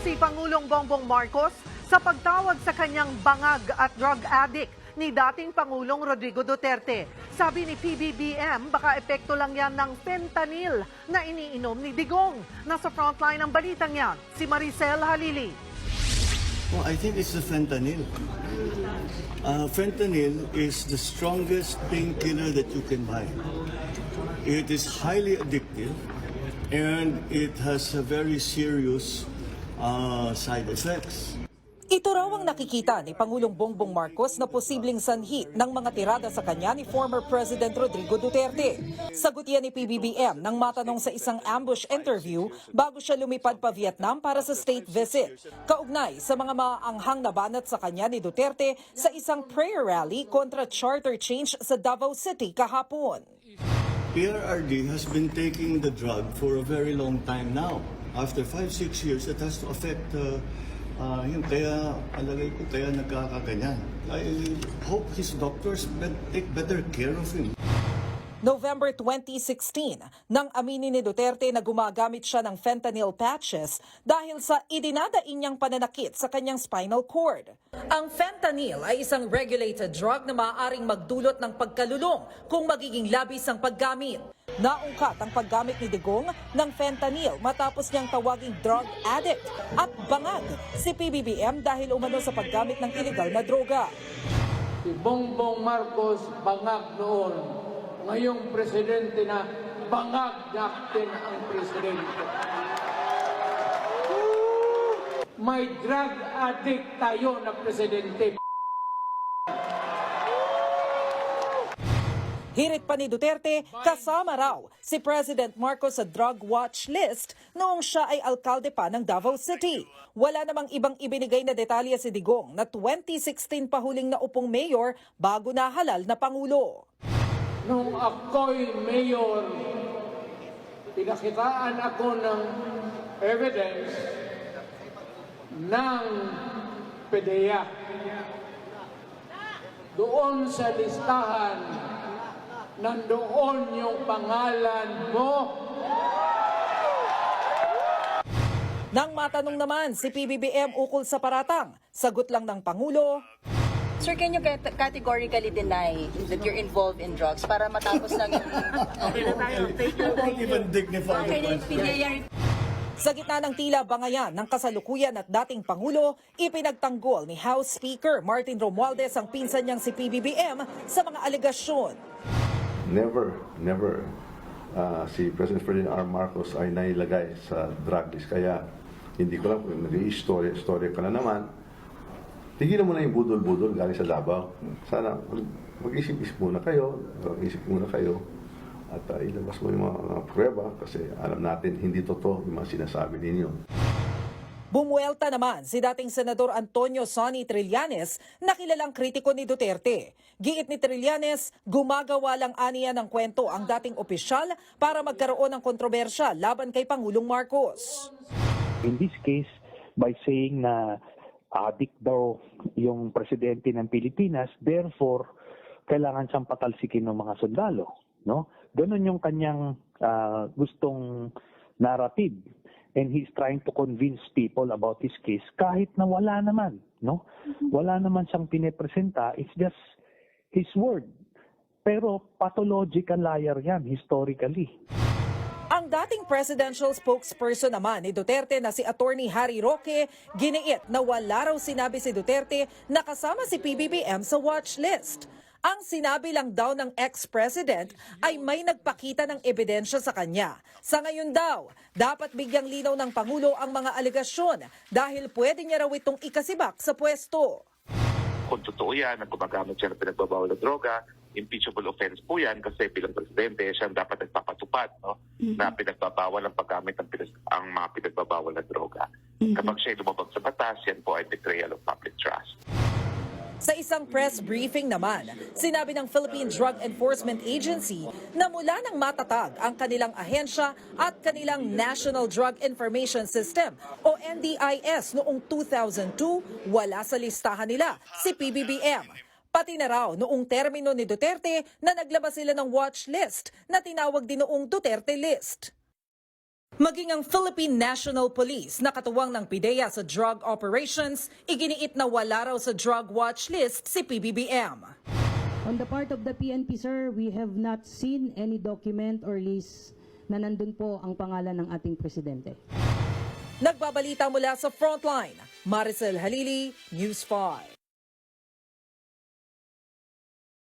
si Pangulong Bongbong Marcos sa pagtawag sa kanyang bangag at drug addict ni dating Pangulong Rodrigo Duterte. Sabi ni PBBM, baka epekto lang yan ng fentanyl na iniinom ni Digong. Nasa frontline ng balitang yan, si Maricel Halili. Well, I think it's the fentanyl. Fentanyl is the strongest painkiller that you can buy. It is highly addictive and it has a very serious side effects. Ito raw ang nakikita ni Pangulong Bongbong Marcos na posibleng sanhi ng mga tirada sa kanya ni former President Rodrigo Duterte. Sagot yan ni PBBM nang matanong sa isang ambush interview bago siya lumipad pa Vietnam para sa state visit. Kaugnay sa mga maaanghang na banat sa kanya ni Duterte sa isang prayer rally kontra charter change sa Davao City kahapon. PRRD has been taking the drug for a very long time now. After 5-6 years, it has to affect yun, kaya alagay ko kaya nagkakaganyan. I hope his doctors take better care of him. November 2016, nang aminin ni Duterte na gumagamit siya ng fentanyl patches dahil sa idinadaing niyang pananakit sa kanyang spinal cord. Ang fentanyl ay isang regulated drug na maaaring magdulot ng pagkalulong kung magiging labis ang paggamit. Naungkat ang paggamit ni Digong ng fentanyl matapos niyang tawaging drug addict at bangag si PBBM dahil umano sa paggamit ng illegal na droga. Si Bongbong Marcos bangag noon. Ngayong presidente na bangag natin ang presidente. May drug addict tayo na presidente. Hirit pa ni Duterte, kasama raw si President Marcos sa drug watch list noong siya ay alkalde pa ng Davao City. Wala namang ibang ibinigay na detalye si Digong na 2016 pa huling naupong mayor bago nahalal na Pangulo. Nung ako'y mayor, pinakitaan ako ng evidence ng PDEA. Doon sa listahan, nandoon yung pangalan mo. Nang matanong naman si PBBM ukol sa paratang, sagot lang ng Pangulo, Sir, can you categorically deny that you're involved in drugs para matapos ng... Don't even dignify the president. sa gitna ng tila bangayan ng kasalukuyan at dating Pangulo, ipinagtanggol ni House Speaker Martin Romualdez ang pinsan niyang si PBBM sa mga alegasyon. Never si President Ferdinand R. Marcos ay nailagay sa drug list. Kaya hindi ko lang kung nag-i-istorya ka na naman. Tigilan mo na yung budol-budol galing sa Davao. Sana mag-isip-isip muna kayo, at ilabas mo yung mga pruweba kasi alam natin hindi totoo yung mga sinasabi ninyo. Bumuelta naman si dating Senador Antonio Sonny Trillanes na kilalang kritiko ni Duterte. Giit ni Trillanes, gumagawa lang aniya ng kwento ang dating opisyal para magkaroon ng kontrobersya laban kay Pangulong Marcos. In this case, by saying na addict daw yung presidente ng Pilipinas, therefore, kailangan siyang patalsikin ng mga sundalo. No? Ganon yung kanyang gustong narrative. And he's trying to convince people about his case kahit na wala naman. No? Wala naman siyang pinipresenta. It's just his word. Pero pathological liar yan, historically. Ang dating presidential spokesperson naman ni Duterte na si Attorney Harry Roque, giniit na wala raw sinabi si Duterte na kasama si PBBM sa watch list. Ang sinabi lang daw ng ex-president ay may nagpakita ng ebidensya sa kanya. Sa ngayon daw, dapat bigyang linaw ng Pangulo ang mga alegasyon dahil pwede niya raw itong ikasibak sa pwesto. Kung totoo yan, na gumagamit siya ng pinagbabawal na droga, impeachable offense po yan kasi bilang presidente, siya dapat nagpapatupad na pinagbabawal ang paggamit ng ang mga pinagbabawal na droga. Kapag siya lumabag sa batas, yan po ay betrayal of public trust. Sa isang press briefing naman, sinabi ng Philippine Drug Enforcement Agency na mula nang matatag ang kanilang ahensya at kanilang National Drug Information System o NDIS noong 2002, wala sa listahan nila si PBBM. Pati na raw noong termino ni Duterte na naglabas sila ng watch list na tinawag din noong Duterte List. Maging ang Philippine National Police na katuwang ng PIDEA sa drug operations, iginiit na wala raw sa drug watch list si PBBM. On the part of the PNP, sir, we have not seen any document or list na nandun po ang pangalan ng ating presidente. Nagbabalita mula sa Frontline, Maricel Halili, News 5.